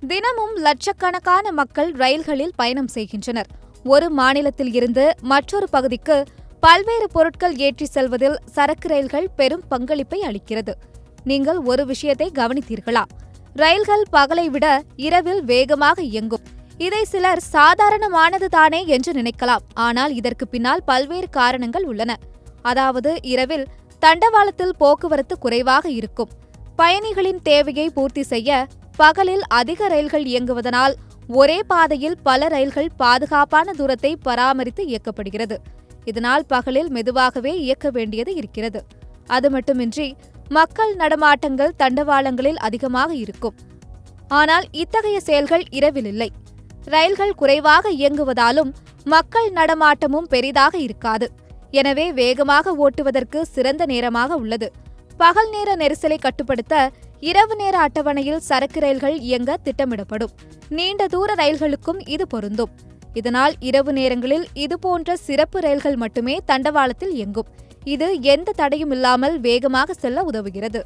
தினமும் லட்சக்கணக்கான மக்கள் ரயில்களில் பயணம் செய்கின்றனர். ஒரு மாநிலத்தில் இருந்து மற்றொரு பகுதிக்கு பல்வேறு பொருட்கள் ஏற்றி செல்வதில் சரக்கு ரயில்கள் பெரும் பங்களிப்பை அளிக்கிறது. நீங்கள் ஒரு விஷயத்தை கவனித்தீர்களா? ரயில்கள் பகலை விட இரவில் வேகமாக இயங்கும். இதை சிலர் சாதாரணமானது தானே என்று நினைக்கலாம். ஆனால் இதற்கு பின்னால் பல்வேறு காரணங்கள் உள்ளன. அதாவது, இரவில் தண்டவாளத்தில் போக்குவரத்து குறைவாக இருக்கும். பயணிகளின் தேவையை பூர்த்தி செய்ய பகலில் அதிக ரயில்கள் இயங்குவதனால் ஒரே பாதையில் பல ரயில்கள் பாதுகாப்பான தூரத்தை பராமரித்து இயக்கப்படுகிறது. இதனால் பகலில் மெதுவாகவே இயக்க வேண்டியது இருக்கிறது. அது மட்டுமின்றி மக்கள் நடமாட்டங்கள் தண்டவாளங்களில் அதிகமாக இருக்கும். ஆனால் இத்தகைய செயல்கள் இரவில் இல்லை. ரயில்கள் குறைவாக இயங்குவதாலும் மக்கள் நடமாட்டமும் பெரிதாக இருக்காது. எனவே வேகமாக ஓட்டுவதற்கு சிறந்த நேரமாக உள்ளது. பகல் நேர நெரிசலை கட்டுப்படுத்த இரவு நேர அட்டவணையில் சரக்கு ரயில்கள் இயங்க திட்டமிடப்படும். நீண்ட தூர ரயில்களுக்கும் இது பொருந்தும். இதனால் இரவு நேரங்களில் இதுபோன்ற சிறப்பு ரயில்கள் மட்டுமே தண்டவாளத்தில் இயங்கும். இது எந்த தடையும் இல்லாமல் வேகமாக செல்ல உதவுகிறது.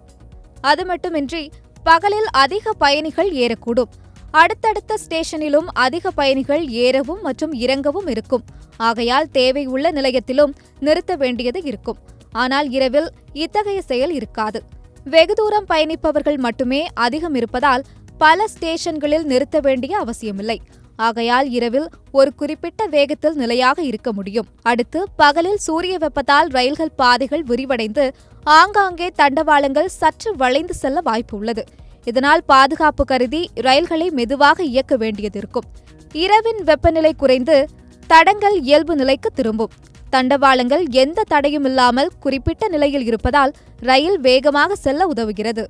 அது மட்டுமின்றி பகலில் அதிக பயணிகள் ஏறக்கூடும். அடுத்தடுத்த ஸ்டேஷனிலும் அதிக பயணிகள் ஏறவும் மற்றும் இறங்கவும் இருக்கும். ஆகையால் தேவை உள்ள நிலையத்திலும் நிறுத்த வேண்டியது இருக்கும். ஆனால் இரவில் இத்தகைய செயல் இருக்காது. வெகு தூரம் பயணிப்பவர்கள் மட்டுமே அதிகம் இருப்பதால் பல ஸ்டேஷன்களில் நிறுத்த வேண்டிய அவசியமில்லை. ஆகையால் இரவில் ஒரு குறிப்பிட்ட வேகத்தில் நிலையாக இருக்க முடியும். அடுத்து, பகலில் சூரிய வெப்பத்தால் ரயில்கள் பாதைகள் விரிவடைந்து ஆங்காங்கே தண்டவாளங்கள் சற்று வளைந்து செல்ல வாய்ப்பு உள்ளது. இதனால் பாதுகாப்பு கருதி ரயில்களை மெதுவாக இயக்க வேண்டியது இருக்கும். இரவின் வெப்பநிலை குறைந்து தடங்கள் இயல்பு நிலைக்கு திரும்பும். தண்டவாளங்கள் எந்த தடையும் இல்லாமல் குறிப்பிட்ட நிலையில் இருப்பதால் ரயில் வேகமாக செல்ல உதவுகிறது.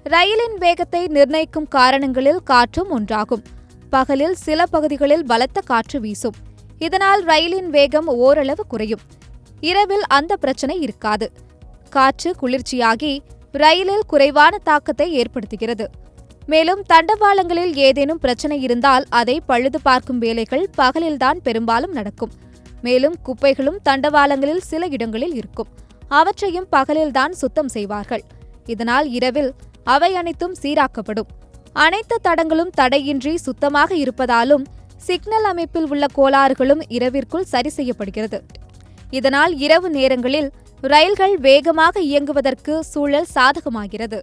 ரயிலின் வேகத்தை நிர்ணயிக்கும் காரணங்களில் காற்றும் ஒன்றாகும். பகலில் சில பகுதிகளில் பலத்த காற்று வீசும். இதனால் ரயிலின் வேகம் ஓரளவு குறையும். இரவில் அந்த பிரச்சனை இருக்காது. காற்று குளிர்ச்சியாகி ரயிலில் குறைவான தாக்கத்தை ஏற்படுத்துகிறது. மேலும் தண்டவாளங்களில் ஏதேனும் பிரச்சனை இருந்தால் அதை பழுது பார்க்கும் வேலைகள் பகலில்தான் பெரும்பாலும் நடக்கும். மேலும் குப்பைகளும் தண்டவாளங்களில் சில இடங்களில் இருக்கும். அவற்றையும் பகலில்தான் சுத்தம் செய்வார்கள். இதனால் இரவில் அவை அனைத்தும் சீராக்கப்படும். அனைத்து தடங்களும் தடையின்றி சுத்தமாக இருப்பதாலும் சிக்னல் அமைப்பில் உள்ள கோளாறுகளும் இரவிற்குள் சரி செய்யப்படுகிறது. இதனால் இரவு நேரங்களில் ரயில்கள் வேகமாக இயங்குவதற்கு சூழல் சாதகமாகிறது.